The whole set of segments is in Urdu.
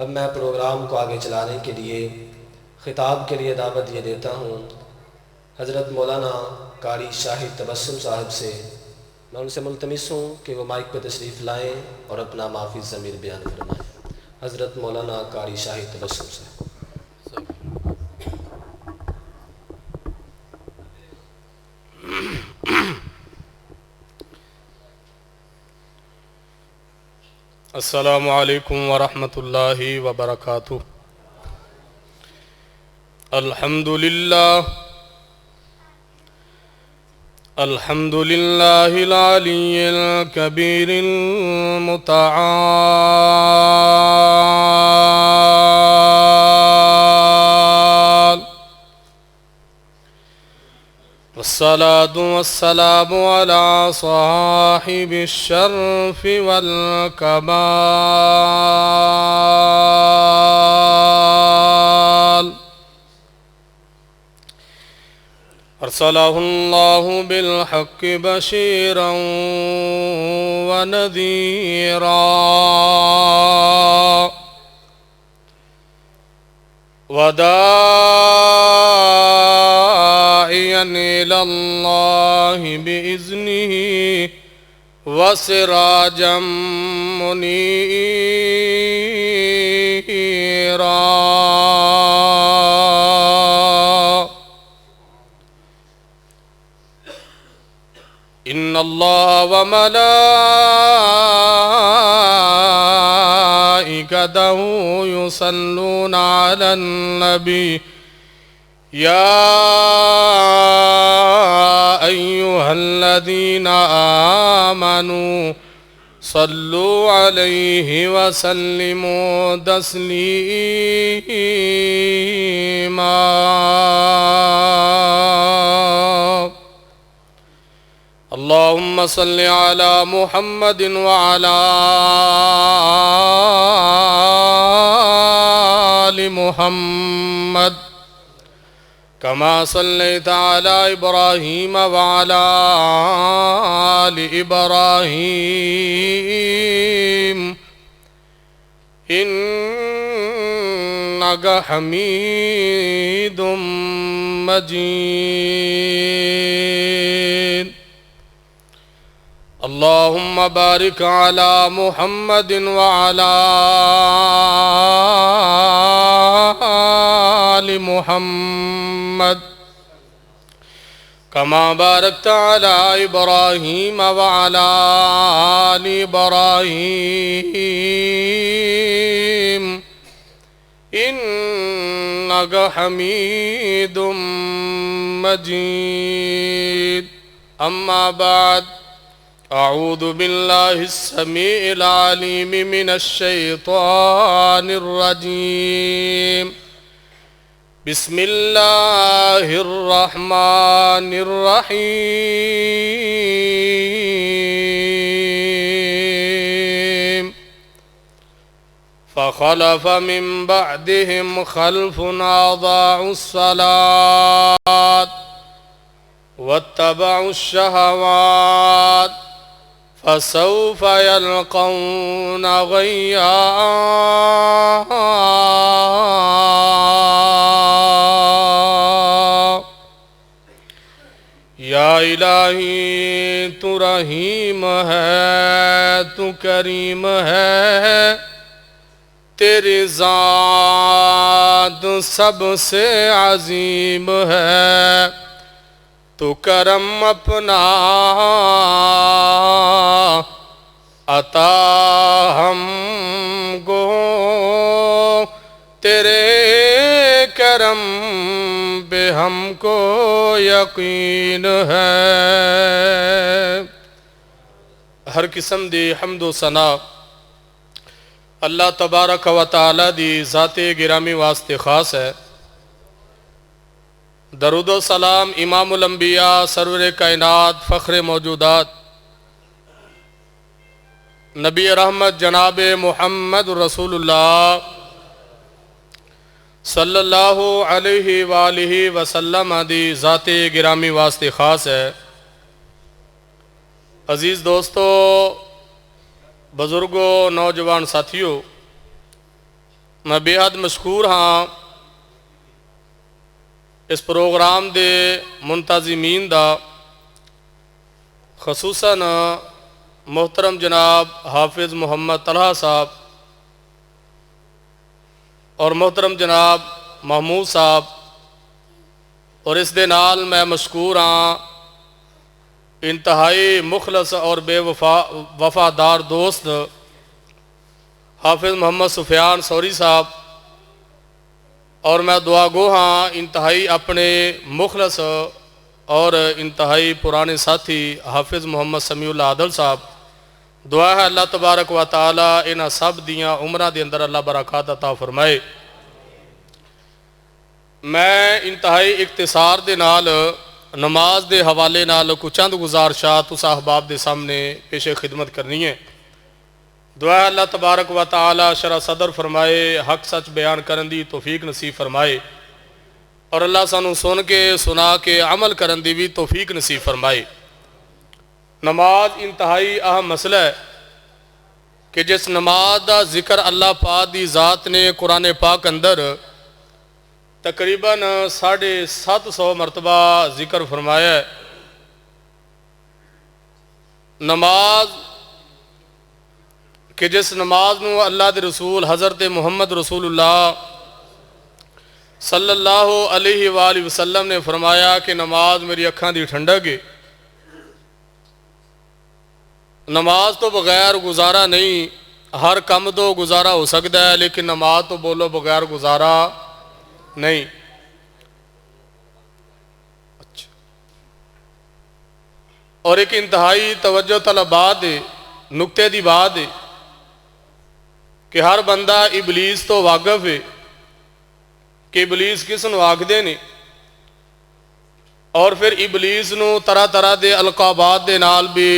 اب میں پروگرام کو آگے چلانے کے لیے خطاب کے لیے دعوت یہ دیتا ہوں حضرت مولانا قاری شاہد تبسم صاحب سے۔ میں ان سے ملتمس ہوں کہ وہ مائک پہ تشریف لائیں اور اپنا معافی ضمیر بیان فرمائیں۔ حضرت مولانا قاری شاہد تبسم صاحب۔ السلام علیکم ورحمۃ اللہ وبرکاتہ۔ الحمد للہ العلی الکبیر المتعال، والصلاة والسلام على صاحب الشرف والكمال، أرسله الله بالحق بشيرا ونذيرا وداعيا إلى الله بإذنه وسراجا منيرا. إن الله وملائكته يصلون على النبي يا أيها الذين آمنوا صلوا عليه وسلموا تسليما. اللهم صل على محمد وعلى آل محمد كما صليت على إبراهيم وعلى آل إبراهيم إنك حميد مجيد. اللهم بارك على محمد وعلى آل محمد كما باركت على إبراهيم وعلى آل إبراهيم إنك حميد مجيد. أما بعد، أعوذ بالله السميع العليم من الشيطان الرجيم. بسم الله الرحمن الرحيم. فخلف من بعدهم خلف أضاعوا الصلاة واتبعوا الشهوات فسوف يلقون غيا. یا الہی تو رحیم ہے، تو کریم ہے، تیری ذات سب سے عظیم ہے. تو کرم اپنا عطا ہم کو، تیرے کرم پہ ہم کو یقین ہے. ہر قسم دی حمد و ثنا اللہ تبارک و تعالی دی ذات گرامی واسطے خاص ہے. درود و سلام امام الانبیاء سرور کائنات فخر موجودات نبی رحمت جناب محمد رسول اللہ صلی اللہ علیہ وآلہ وسلم دی ذات گرامی واسطے خاص ہے. عزیز دوستو، بزرگوں، نوجوان ساتھیوں، میں بے حد مشکور ہاں اس پروگرام دے منتظمین دا، خصوصاً محترم جناب حافظ محمد طلحہ صاحب اور محترم جناب محمود صاحب، اور اس دے نال میں مشکور ہاں انتہائی مخلص اور بے وفادار دوست حافظ محمد سفیان سوری صاحب، اور میں دعا گو ہاں انتہائی اپنے مخلص اور انتہائی پرانے ساتھی حافظ محمد سمیع اللہ عادل صاحب۔ دعا ہے اللہ تبارک و تعالی انہاں سب دیاں عمرہ دے اندر اللہ برکات عطا فرمائے۔ میں انتہائی اختصار دے نال نماز دے حوالے نال کچھ چند گزارشات اس احباب دے سامنے پیش خدمت کرنی ہے۔ دعا ہے اللہ تبارک و تعالی شرح صدر فرمائے، حق سچ بیان کرن دی توفیق نصیب فرمائے، اور اللہ سانو سن کے سنا کے عمل کرن دی بھی توفیق نصیب فرمائے۔ نماز انتہائی اہم مسئلہ ہے کہ جس نماز دا ذکر اللہ پاک دی ذات نے قرآن پاک اندر تقریباً 750 مرتبہ ذکر فرمایا ہے۔ نماز کہ جس نماز نو اللہ دے رسول حضرت محمد رسول اللہ صلی اللہ علیہ وآلہ وسلم نے فرمایا کہ نماز میری اکھاں دی ٹھنڈک ہے، نماز تو بغیر گزارا نہیں، ہر کم تو گزارا ہو سکتا ہے لیکن نماز تو بولو بغیر گزارا نہیں۔ اور ایک انتہائی توجہ طلب بات ہے، نکتے دی بات ہے کہ ہر بندہ ابلیس تو واقف ہے کہ ابلیس کس نو آکھدے نے، اور پھر ابلیس نو طرح طرح دے القابات دے نال بھی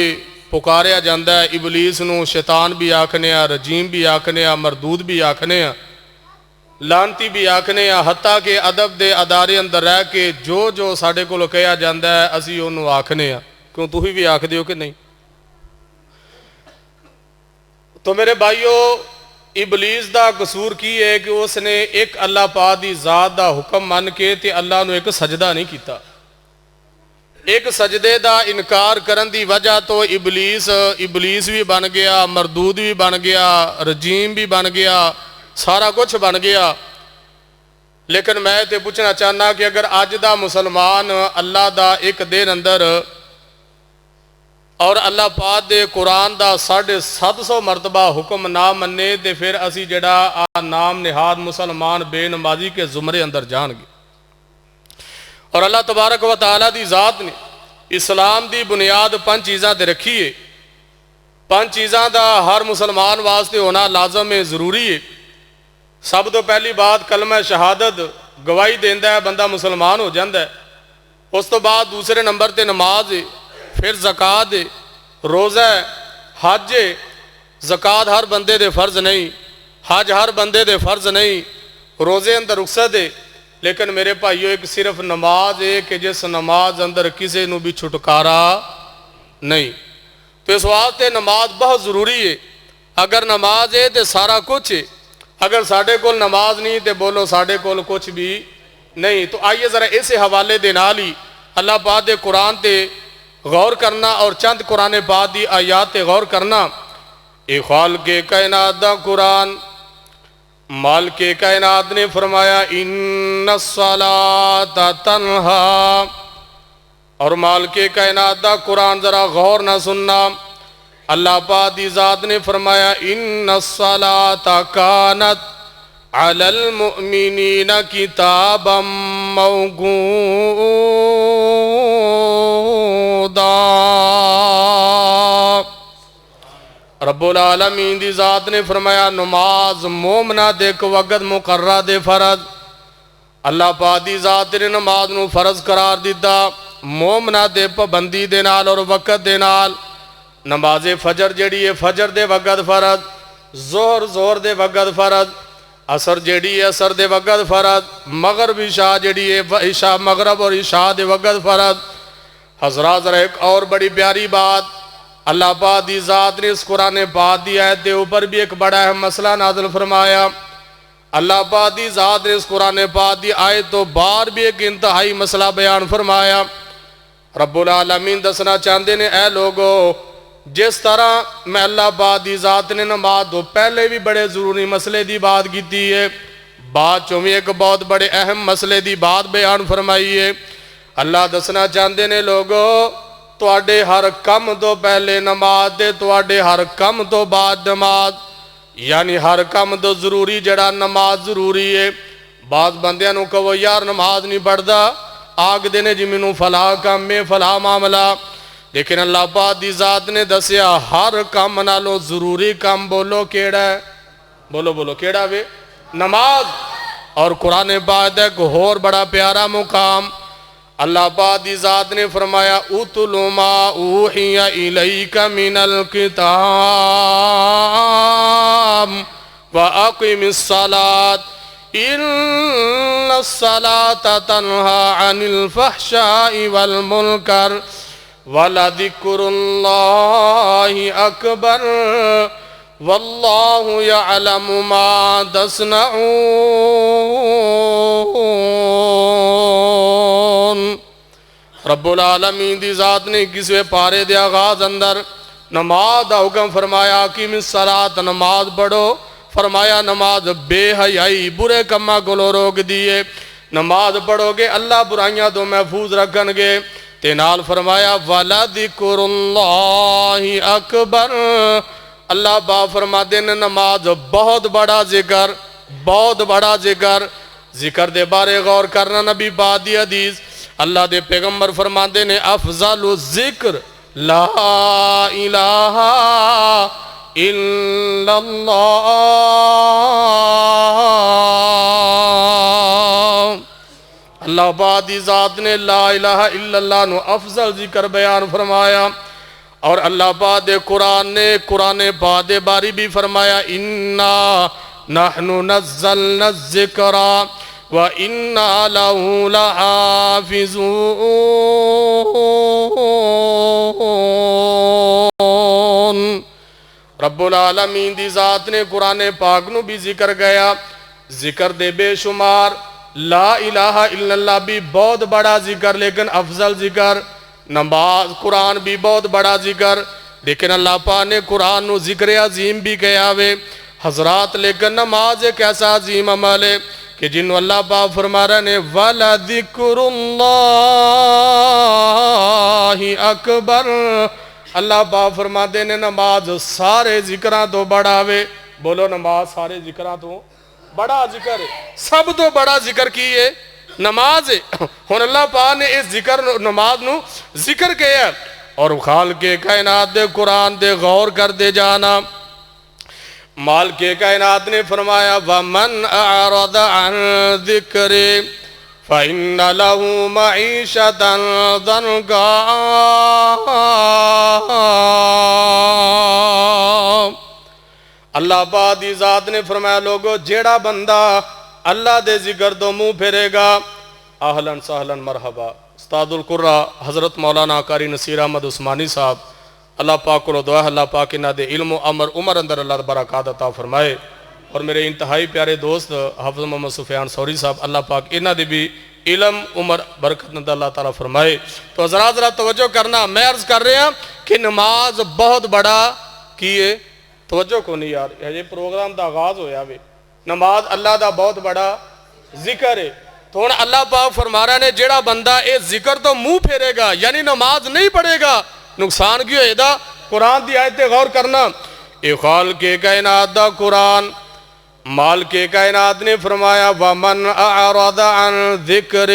پکاریا جاندہ ہے۔ ابلیس نو شیطان بھی آکھنے ہیں، رجیم بھی آکھنے ہیں، مردود بھی آکھنے ہیں، لانتی بھی آکھنے ہیں، حتیٰ کہ ادب دے ادارے اندر رہ کے جو ساڑھے کو لکھیا جاندہ ہے اسی انہوں آکھنے ہیں۔ کیوں تو ہی بھی آکھ دیو کہ نہیں؟ تو میرے بھائیو، ابلیس دا قصور کی ہے کہ اس نے ایک اللہ پاک دی ذات دا حکم مان کے تے اللہ نو ایک سجدہ نہیں کیتا۔ ایک سجدے دا انکار کرن دی وجہ تو ابلیس بھی بن گیا، مردود بھی بن گیا، رجیم بھی بن گیا، سارا کچھ بن گیا۔ لیکن میں تے پوچھنا چاہنا کہ اگر آج دا مسلمان اللہ دا ایک دن اندر اور اللہ پاک دے قرآن دا 750 مرتبہ حکم نہ مننے تے پھر اسی جڑا نام نہاد مسلمان بے نمازی کے زمرے اندر جان گے۔ اور اللہ تبارک و تعالی دی ذات نے اسلام دی بنیاد 5 چیزاں دے رکھی ہے۔ 5 چیزاں دا ہر مسلمان واسطے ہونا لازم ہے، ضروری ہے۔ سب تو پہلی بات کلمہ شہادت گواہی دیندہ ہے، بندہ مسلمان ہو جاندہ ہے۔ اس تو بعد دوسرے نمبر تے نماز ہے، پھر زکوٰۃ ہے، روزہ ہے، حج ہے۔ زکوٰۃ ہر بندے دے فرض نہیں، حج ہر بندے دے فرض نہیں، روزے اندر رخصت ہے، لیکن میرے بھائیو ایک صرف نماز ہے کہ جس نماز اندر کسی نو بھی چھٹکارا نہیں۔ تو اس واسطے نماز بہت ضروری ہے۔ اگر نماز ہے تو سارا کچھ ہے، اگر ساڑھے کول نماز نہیں تو بولو ساڑھے کول کچھ بھی نہیں۔ تو آئیے ذرا اسے حوالے دے نال ہی اللہ پاک دے قرآن تے غور کرنا اور چند قرآن پاک دی آیات تے غور کرنا۔ اے خالق کائنات دا قرآن، مالک کائنات نے فرمایا ان الصلاۃ تنہا، اور مالک کائنات دا قرآن ذرا غور نہ سننا، اللہ پاک دی ذات نے فرمایا ان الصلاۃ کانت علی المؤمنین کتابا موقوتا۔ رب العالمین دی ذات نے فرمایا نماز مومنہ دے کو وقت مقررہ دے فرض۔ اللہ پاک دی ذات نے نماز نو فرض قرار دیتا، مومنہ دے پابندی دے نال اور وقت دے نال۔ نماز فجر جیڑی ہے فجر دے وقت فرض، ظہر دے وقت فرض، عصر جیڑی ہے عصر دے وقت فرض، مغرب عشاء جیڑی ہے عشاء مغرب اور عشاء دے وقت فرض۔ حضرات ذرا ایک اور بڑی پیاری بات، اللہ پاک دی ذات نے اس قرآن پاک دی آیت دے اوپر بھی ایک بڑا اہم مسئلہ نازل فرمایا۔ اللہ پاک دی ذات نے اس قرآن پاک دی آیت تو بار بھی ایک انتہائی مسئلہ بیان فرمایا۔ رب العالمین دسنا چاہتے نے اے لوگو جس طرح میں اللہ پاک دی ذات نے نماز تو پہلے بھی بڑے ضروری مسئلے دی بات کی ہے، بات چویں ایک بہت بڑے اہم مسئلے دی بات بیان فرمائی ہے۔ اللہ دسنا چاہتے نے لوگو تواڈے ہر کم تو پہلے نماز دے تواڈے ہر کم تو بعد نماز، یعنی ہر کم تو ضروری جڑا نماز ضروری ہے۔ بعض بندیاں نو کہو یار نماز نہیں پڑھدا، آگ دینے جی مینوں فلاں کم میں فلاں معاملہ، لیکن اللہ پاک دی ذات نے دسیا ہر کم نالوں ضروری کم بولو کیڑا ہے؟ بولو کیڑا وے؟ نماز۔ اور قرآن پاک ایک اور بڑا پیارا مقام اللہ پاک دی ذات نے فرمایا اتل ما اوحی الیک من الکتاب واقم الصلاۃ ان الصلاۃ تنہی عن الفحشاء والمنکر ولذکر اللہ اکبر واللہ یعلم ما تصنعون۔ رب العالمین دی ذات نے کسوے پارے دے آغاز اندر نماز دا حکم فرمایا اقیم الصلاۃ، نماز پڑھو، فرمایا نماز بے حیائی برے کما کو روک دیے، نماز پڑھو گے اللہ برائیاں تو محفوظ رکھن گے، تے نال فرمایا وَلَذِكْرُ اللَّهِ أَكْبَرُ، اللہ با فرما دینے نماز بہت بڑا ذکر، بہت بڑا ذکر، ذکر دے بارے غور کرنا نبی پاک دی حدیث، اللہ دے پیغمبر فرما دینے افضل الذکر لا الہ الا اللہ۔ اللہ پاک دی ذات نے لا الہ الا اللہ نو افضل ذکر بیان فرمایا، اور اللہ پاک دے قرآن نے قرآن پاک دے باری بھی فرمایا اِنَّا نَحْنُ نَزَّلْنَا الذِّكْرَ وَإِنَّا لَهُ لَحَافِظُونَ۔ رب العالمین دی ذات نے قرآن پاک نو بھی ذکر گیا، ذکر دے بے شمار، لا الہ الا اللہ بھی بہت بڑا ذکر لیکن افضل ذکر، نماز قرآن بھی بہت بڑا ذکر لیکن اللہ پاک نے قرآن نو ذکر عظیم بھی کہا ہوئے حضرات، لیکن نماز ایک ایسا عظیم عمل ہے کہ جنہوں اللہ پاک فرما رہے نے وَلَذِكْرُ اللَّهِ أَكْبَرُ، اللہ پاک فرما دینے نماز سارے ذکران تو بڑا ہوئے، بولو نماز سارے ذکران تو بڑا ذکر ہے، سب تو بڑا ذکر کی ہے نماز ہے۔ ہون اللہ پاک نے اس ذکر نماز نو ذکر کیا اور خالق کائنات دے قرآن دے غور کر دے جانا، مالک کائنات نے فرمایا وَمَنْ أَعْرَضَ عَنْ ذِكْرِ فَإِنَّ لَهُ مَعِيشَةً ضَنْكًا۔ اللہ پاک دی ذات نے فرمایا لوگو جیڑا بندہ اللہ دے ذکر تو منہ پھیرے گا، اہلاً سہلاً مرحبا استاد القرآ حضرت مولانا قاری نصیر احمد عثمانی صاحب، اللہ پاک کو دعا ہے اللہ پاک انہاں دے علم و عمر اندر اللہ برکات عطا فرمائے، اور میرے انتہائی پیارے دوست حافظ محمد سفیان سوری صاحب، اللہ پاک انہاں دے بھی علم عمر برکت اندر اللہ تعالیٰ فرمائے۔ تو حضرات ذرا توجہ کرنا، میں عرض کر رہے ہیں کہ نماز بہت بڑا کیے، توجہ کو نہیں یار، یہ پروگرام دا آغاز ہویا ہوئے، نماز اللہ دا بہت بڑا ذکر ہے، تو اللہ پاک فرما رہا نے جیڑا بندہ اے ذکر تو منہ پھیرے گا یعنی نماز نہیں پڑھے گا، نقصان کیوں ہے دا؟ قرآن دی آیت غور کرنا، اے خالق کائنات دا قرآن، مالک کائنات نے فرمایا وَمَنْ أَعْرَضَ عَنْ ذِكْرِ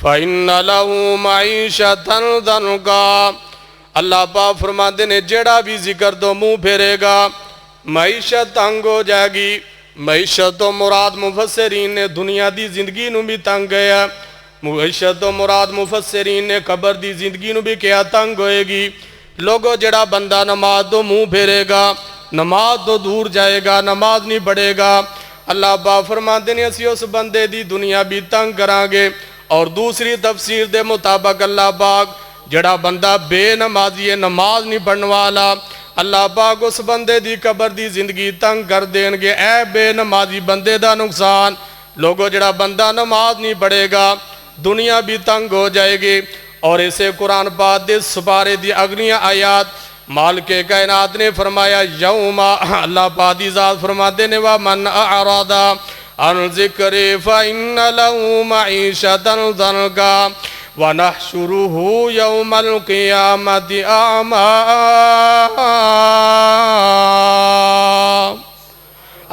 فَإِنَّ لَهُ مَعِيشَةً ضَنْكًا، اللہ پاک فرماتے نے جیڑا بھی ذکر تو منہ پھیرے گا معیشت تنگ ہو جائے گی۔ معیشت و مراد مفسرین نے دنیا دی زندگی نو بھی تنگ گیا، معیشت و مراد مفسرین نے قبر دی زندگی نو بھی کیا تنگ ہوئے گی۔ لوگو جڑا بندہ نماز تو منہ پھیرے گا، نماز تو دور جائے گا، نماز نہیں پڑھے گا، اللہ پاک فرماتے ہیں اسی اس بندے دی دنیا بھی تنگ کران گے۔ اور دوسری تفسیر دے مطابق اللہ پاک جڑا بندہ بے نمازی ہے، نماز نہیں پڑھنے والا، اللہ پاک اس بندے دی قبر دی زندگی تنگ کر دین گے. اے بے نمازی بندے دا نقصان. لوگو جڑا بندہ نماز نہیں پڑھے گا دنیا بھی تنگ ہو جائے گی. اور اسے قرآن پاک دے سپارے دی اگلیاں آیات مالک کائنات نے فرمایا یوم اللہ پاک دی ذات فرما دینے وَمَنْ أَعْرَضَ عَنْ ذِكْرِي فَإِنَّ لَهُ مَعِيشَةً ضَنْكًا وَنَحْشُرُهُ يَوْمَ الْقِيَامَةِ أَعْمَى.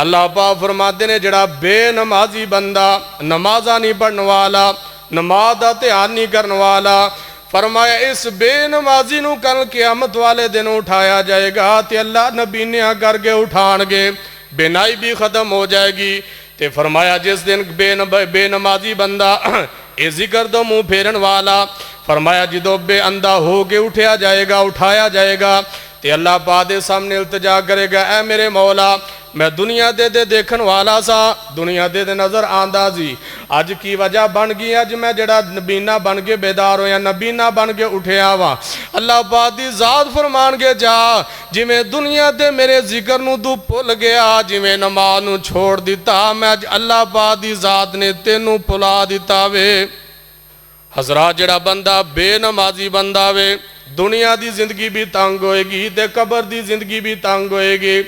اللہ پاک فرماتے نے جڑا بے نمازی بندہ نمازہ نہیں پڑھنے والا نماز دا دھیان نہیں کرنے والا فرمایا اس بے نمازی نو کل قیامت والے دن اٹھایا جائے گا تے اللہ نبی نے کر کے اٹھان گے بینائی بھی ختم ہو جائے گی. تے فرمایا جس دن بے نمازی بندہ اے ذکر دو منہ پھیرن والا فرمایا جدو بے اندھا ہو کے اٹھایا جائے گا تے اللہ پاک دے سامنے التجا کرے گا اے میرے مولا میں دنیا دے دیکھن والا سا دنیا دے نظر آندہ زی آج کی وجہ بن گئی آج میں جڑا نبینہ بن کے بیدار ہو یا نبینہ بن کے اٹھیا ہوا. اللہ پاک دی ذات فرمان کے جا جی میں دنیا دے میرے ذکر نو تو پھل گیا جی میں نماز نو چھوڑ دیتا میں اللہ پاک دی ذات نے تینو پھلا دیتا وے. حضرات جڑا بندہ بے نمازی بندہ وے دنیا دی زندگی بھی تنگ ہوئے گی تے قبر دی زندگی بھی تنگ ہوئے گی.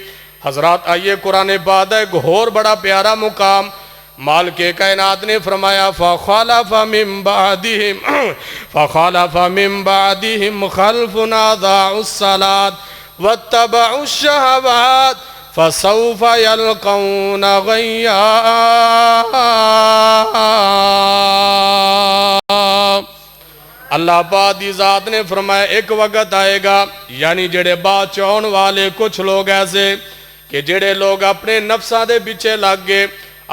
حضرات آئیے قرآن پاک ایک اور بڑا پیارا مقام مالک کائنات نے فرمایا فَخَلَفَ مِن بَعْدِهِمْ خَلْفٌ أَضَاعُوا الصَّلَاةَ وَاتَّبَعُوا الشَّهَوَاتِ فَسَوْفَ يَلْقَوْنَ غَيًّا. اللہ پاک دی ذات نے فرمایا ایک وقت آئے گا یعنی جڑے بعد چون والے کچھ لوگ ایسے کہ جڑے لوگ اپنے نفساں دے پیچھے لگ گئے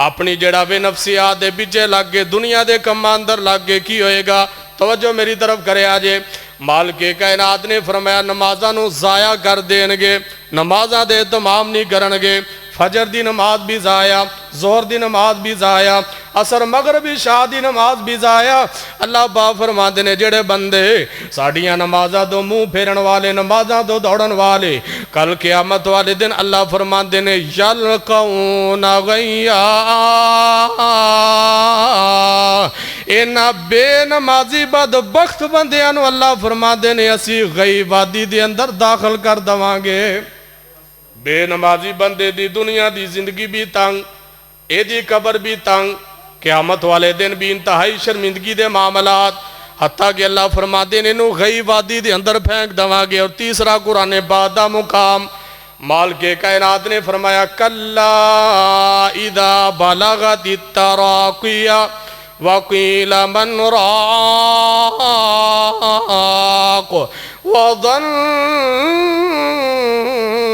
اپنی جڑا وے نفسیات دے پیچھے لگ گئے دنیا دے کماں اندر لگ گئے کی ہوئے گا توجہ میری طرف کرے آجے. مالک کائنات نے فرمایا نمازاں نو ضائع کر دین گے نمازاں دے تمام نہیں کرن گے فجر دی نماز بھی ضائع ظہر دی نماز بھی ضائع عصر مغرب عشاء دی نماز بھی ضائع. اللہ پاک فرماندے نے جڑے بندے ساڈیاں نمازاں تو منہ پھیرن والے نمازاں تو دوڑن والے کل قیامت والے دن اللہ فرماندے نے یلقون غیا اینا بے نمازی بدبخت بندیاں نو اللہ فرماندے نے اسی غی وادی دے اندر داخل کر دواں گے. بے نمازی بندے دی دنیا دی زندگی بھی تنگ اے دی قبر بھی تنگ قیامت والے دن بھی انتہائی شرمندگی دے معاملات حتیٰ کہ اللہ فرماتے نے نو غی وادی دے اندر پھینک دوا گے. اور تیسرا قرآن پاک دا مقام مالک کائنات نے فرمایا کلا اذا بلغت التراقیہ وقیل من راق وظن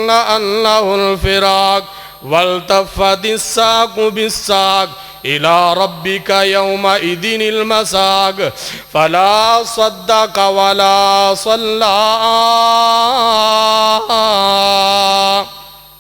أنه الفراق والتفت الساق بالساق إلى ربك يومئذ المساق فلا صدق ولا صلى.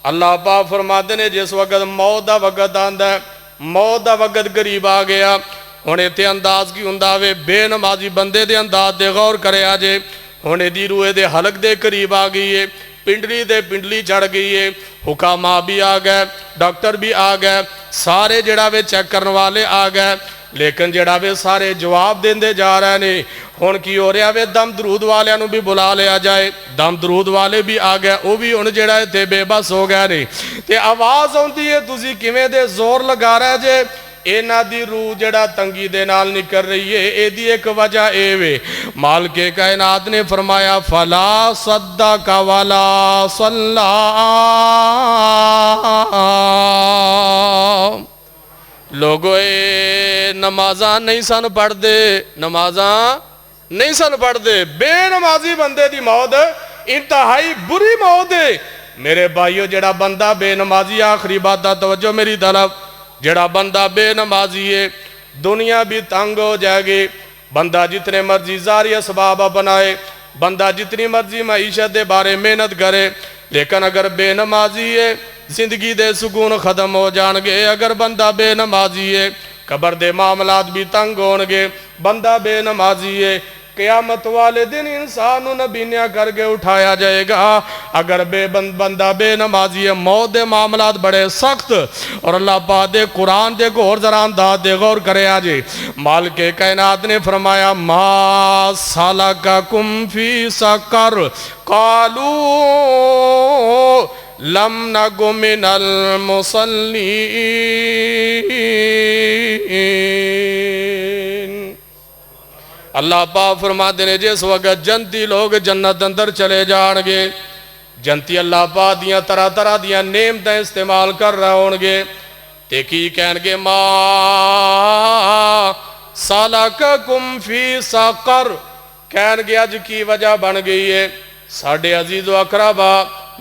اللہ پاک فرماتے نے جس وقت موت دا وقت آندا ہے موت دا وقت قریب آ گیا ہونے تے انداز کی انداوے بے نمازی بندے دے انداز دے غور کرے آجے ہونے دی روئے دے حلق دے قریب آ گئی ہے پنڈلی دے پنڈلی چڑھ گئی ہے حکامہ بھی آ گئے ڈاکٹر بھی آ گئے سارے جڑا وے چیک کرنے والے آ گئے لیکن جڑا وے سارے جواب دیندے جا رہے نے ہون کی ہو رہا وے دم درود والے انہوں بھی بلا لیا جائے دم درود والے بھی آ گئے وہ بھی ان جڑا تے بے بس ہو گئے نہیں تے آواز ہوندی ہے تسی کیویں دے زور لگا رہے جے اینا دی روح جڑا تنگی دے نال نکر رہی ہے اے دی ایک وجہ اے وے مالک کائنات نے فرمایا فلا صدق ولا صلی. لوگو اے نمازاں نہیں سن پڑھ دے نمازاں نہیں سن پڑھ دے بے نمازی بندے دی موت انتہائی بری موت ہے. میرے بھائیو جڑا بندہ بے نمازی آخری بات دا توجہ میری طرف جڑا بندہ بے نمازی ہے دنیا بھی تنگ ہو جائے گی بندہ جتنے مرضی زاری اسباب بنائے بندہ جتنی مرضی معیشت دے بارے محنت کرے لیکن اگر بے نمازی ہے زندگی دے سکون ختم ہو جان گے. اگر بندہ بے نمازی ہے قبر دے معاملات بھی تنگ ہون گے. بندہ بے نمازی ہے قیامت والے دن انسان نبینیاں کر کے اٹھایا جائے گا۔ اگر بندہ بے نمازی ہے، موت دے معاملات بڑے سخت، اور اللہ پاک دے قرآن دے غور ذرا انداز دے غور کرے آجے۔ مالک کائنات نے فرمایا ما سالککم فی سقر قالوا لم نک من المصلین۔ اللہ پاک فرما دینے جس وقت جنتی لوگ جنت اندر چلے جان گے، جنتی اللہ پاک دیاں طرح طرح دیاں نعمتیں استعمال کر رہا ہونگے، تے کی کہن گے ما سالککم فی سقر، کہن گے اج کی وجہ بن گئی ہے ساڑھے عزیز و اقربا،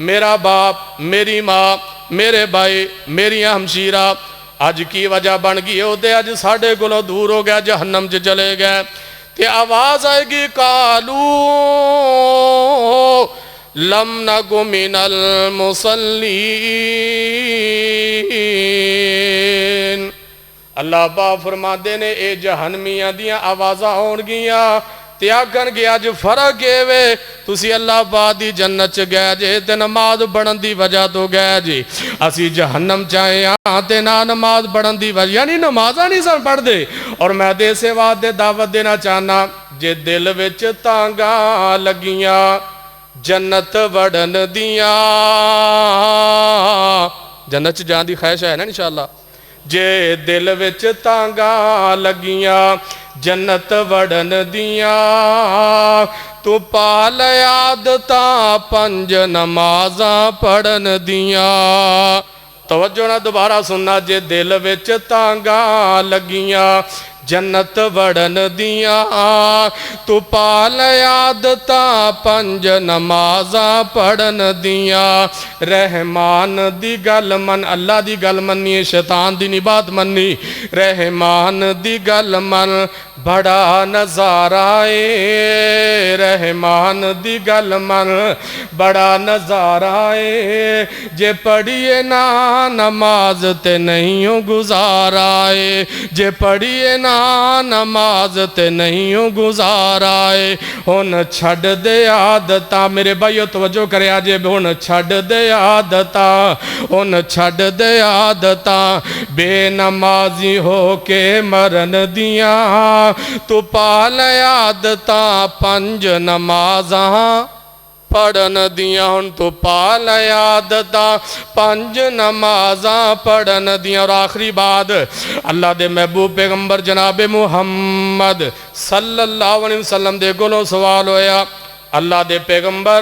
میرا باپ، میری ماں، میرے بھائی، میری ہمشیرہ، اج کی وجہ بن گئی ہوتے اج ساڑھے گلوں دور ہو گیا، جہنم چلے گئے، تے آواز آئے گی قالو لم نک من المصلین۔ اللہ پاک فرما دینے اے جہنمیاں دیاں آوازاں ہون گیاں، تے آکھن گے اج فرق ہے وے تسی اللہ پاک دی جنت چ گئے جے تے نماز پڑھن دی وجہ تو گئے جی، اسی جہنم چاہے ہاں تے نہ نماز پڑھن دی وجہ، یعنی نمازاں نہیں سن پڑھ دے۔ اور میں دے سے وعدے دعوت دینا چاہنا، جے دل وچ تانگاں لگیاں جنت وڑن دیاں، جنت چ جان دی خواہش ہے نا انشاءاللہ، جے دل وچ تانگاں لگیاں جنت وڑن دیاں، تو پال عادتاں پنج نمازاں پڑھن دیاں۔ توجہ نہ دوبارہ سننا، جے دل وچ تانگاں لگیاں جنت وڑن دیاں، تو پال عادتاں پنج نمازاں پڑھن دیاں۔ رحمان دی گل من، اللہ دی گل منی، شیطان دی نہیں بات منی، رحمان دی گل من بڑا نظارہ اے، رحمان دی گل من بڑا نظارہ اے، جے پڑھیے نا نماز تے نہیں گزارا اے، جے پڑھیے نا نماز تے نہیں گزارا اے، ہن چھڑ دے عادتاں، میرے بھائیو توجہ کرے آجے، ہن چھڑ دے عادتاں، ہن چھڑ دے عادتاں، بے نمازی ہو کے مرن دیاں، تو پال عادتاں پنج نمازاں پڑھن دیاں، ہن تو پال عادتاں پنج نمازاں پڑھن دیاں۔ اور آخری بات، اللہ دے محبوب پیغمبر جناب محمد صلی اللہ علیہ وسلم دے گلوں سوال ہویا، اللہ دے پیغمبر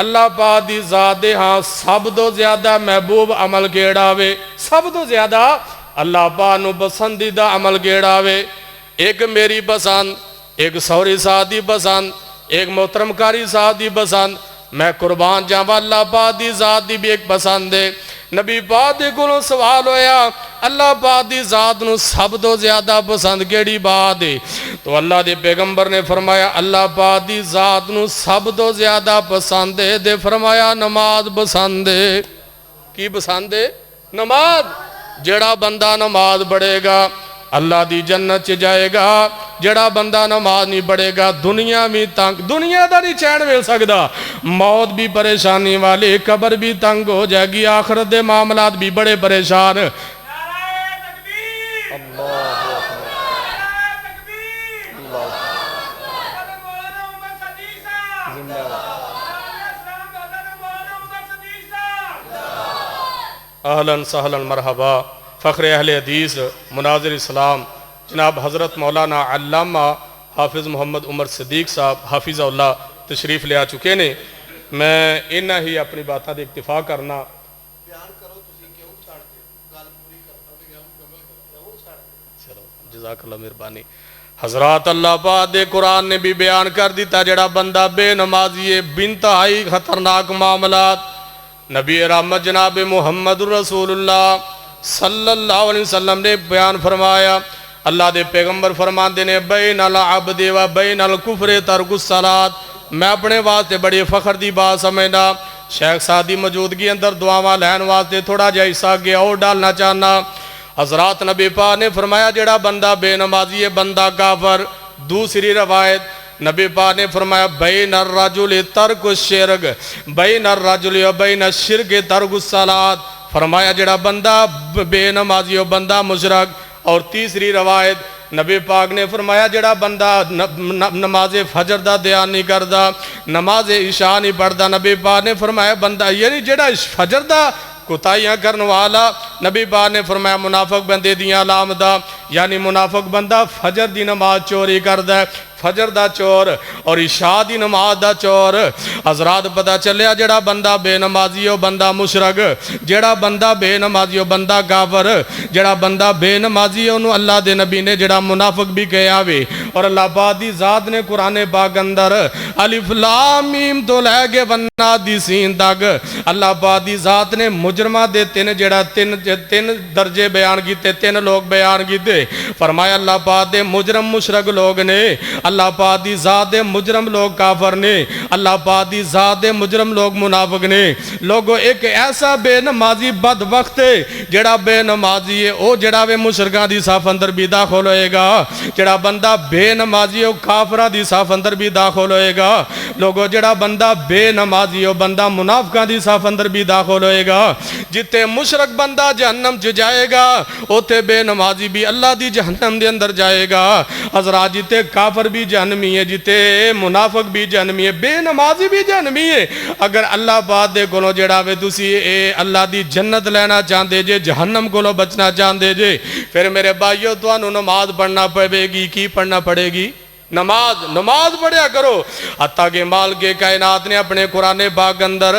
اللہ پاک دی ذات دے ہاں سب تو زیادہ محبوب عمل کیڑا وے، سب تو زیادہ اللہ پاک نو پسندیدہ عمل کیڑا وے؟ ایک میری پسند، ایک سوری صاحب دی پسند، ایک محترم کاری صاحب دی پسند، میں قربان جاواں اللہ پاک دی ذات دی بھی ایک پسند ہے۔ نبی پاک دے کولوں سوال ہویا اللہ پاک دی ذات نو سب تو زیادہ پسند کیڑی بات ہے؟ تو اللہ دے پیغمبر نے فرمایا اللہ پاک دی ذات نو سب تو زیادہ پسند ہے، دے فرمایا نماز پسند ہے۔ کی پسند ہے؟ نماز۔ جڑا بندہ نماز پڑھے گا اللہ دی جنت چ جائے گا، جڑا بندہ نماز نہیں پڑھے گا دنیا بھی تنگ، دنیا دا نہیں چین مل سکدا، موت بھی پریشانی والی، قبر بھی تنگ ہو جائے گی، آخرت دے معاملات بھی بڑے پریشان۔ اہلاً سہلاً مرحبا، فخر اہل حدیث مناظر اسلام جناب حضرت مولانا علامہ حافظ محمد عمر صدیق صاحب حافظ اللہ تشریف لے آ چکے نے۔ میں انہا ہی اپنی باتاں دے اکتفا کرنا۔ جزاک اللہ مہربانی۔ حضرات اللہ پاک دے قرآن نے بھی بیان کر دیتا جڑا بندہ بے نمازی ہے، بنتہائی خطرناک معاملات۔ نبی رحمت جناب محمد رسول اللہ صلی اللہ علیہ وسلم نے بیان فرمایا، اللہ دے پیغمبر فرماندے نے بین العبد و بین الکفر ترک الصلاۃ۔ میں اپنے واسطے بڑی فخر دی بات سمجھنا، شیخ سعدی موجودگی اندر دعاواں لین واسطے تھوڑا جا حصہ گیا اور ڈالنا چاہنا۔ حضرات نبی پاک نے فرمایا جڑا بندہ بے نمازی ہے بندہ کافر۔ دوسری روایت نبی پاک نے فرمایا بین الرجل ترک الشرک بین الرجل و بین الشرک ترک الصلاۃ، فرمایا جڑا بندہ بے نمازی ہو بندہ مشرک۔ اور تیسری روایت نبی پاک نے فرمایا جڑا بندہ نماز فجر دا دھیان نہیں کردا، نماز عشاء نہیں پڑھدا، نبی پاک نے فرمایا بندہ یعنی جڑا فجر دا کوتاہیاں کرن والا، نبی پاک نے فرمایا منافق بندے دیاں علامتاں، یعنی منافق بندہ فجر دی نماز چوری کردا ہے، فجر دا چور اور عشاء دی نماز دا چور۔ حضرات پتہ چلیا جڑا بندہ بے نمازی ہو بندہ مشرک، جڑا بندہ بے نمازی ہو بندہ کافر، جڑا بندہ بے نمازی ہو انہوں اللہ دے نبی نے جڑا منافق بھی کہا وے۔ اور اللہ پاک دی ذات نے قرآن پاک اندر الف لام میم تو لے کے والنادی سین تک اللہ پاک دی ذات نے مجرمہ دے تین درجے بیان کیتے، تین لوگ بیان کیتے۔ فرمایا اللہ پاک دے مجرم مشرک لوگ نے، اللہ پاک دی ذات دے مجرم لوگ کافر نے، اللہ پاک دی ذات دے مجرم لوگ منافق نے۔ لوگو ایک ایسا بے نمازی بدبخت ہے جڑا بے نمازی ہے او جڑا وے مشرکاں دی صف اندر بھی داخل ہوئے گا، جڑا بندہ بے نمازی ہو کافرہ دی صف اندر بھی داخل ہوئے گا۔ لوگو جڑا بندہ بے نمازی ہو بندہ منافقاں دی صف اندر بھی داخل ہوئے گا۔ جتے مشرک بندہ جہنم چ جائے گا اوتے بے نمازی بھی اللہ دی جہنم دے اندر جائے گا۔ حضرات جتے کافر بھی جہنمی ہے، جتے منافق بھی جہنمی ہے، بے نمازی بھی جہنمی ہے۔ اگر اللہ پاک دے کولوں جڑا وے تسی اللہ دی جنت لینا چاہندے جے، جہنم کولوں بچنا چاہندے جے، پھر میرے بھائیو تانوں نماز پڑھنا پڑے گی۔ کی پڑھنا پڑے گی؟ نماز پڑھیا کرو۔ حتیٰ کہ مالک کائنات نے اپنے قرآن پاک اندر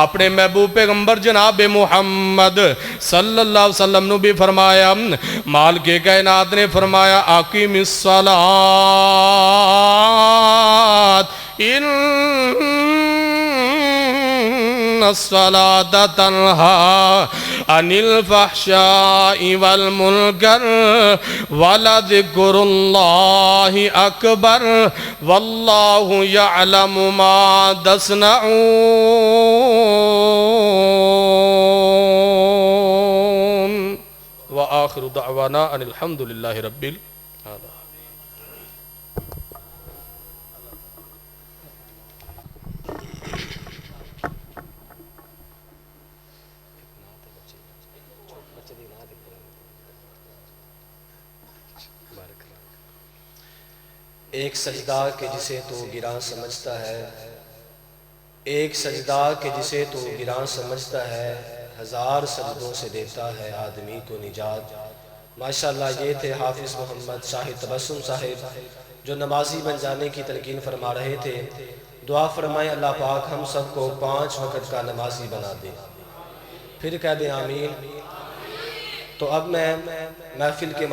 اپنے محبوب پیغمبر جناب محمد صلی اللہ علیہ وسلم نے بھی فرمایا، مالک کائنات نے فرمایا اقیم الصلاۃ ان الصلاۃ تنہا عن الفحشاء والمنکر ولذکر اللہ اکبر واللہ یعلم ما تصنعون۔ وآخر دعوانا ان الحمد للہ رب العالمین۔ ایک سجدہ کہ جسے تو گراں سمجھتا ہے، ایک سجدہ کہ جسے تو گراں سمجھتا ہے، ہزار سجدوں سے دیتا ہے آدمی کو نجات۔ ماشاءاللہ یہ تھے حافظ محمد شاہد تبسم صاحب جو نمازی بن جانے کی تلقین فرما رہے تھے۔ دعا فرمائیں اللہ پاک ہم سب کو 5 وقت کا نمازی بنا دے، پھر کہہ دیں آمین۔ تو اب میں محفل کے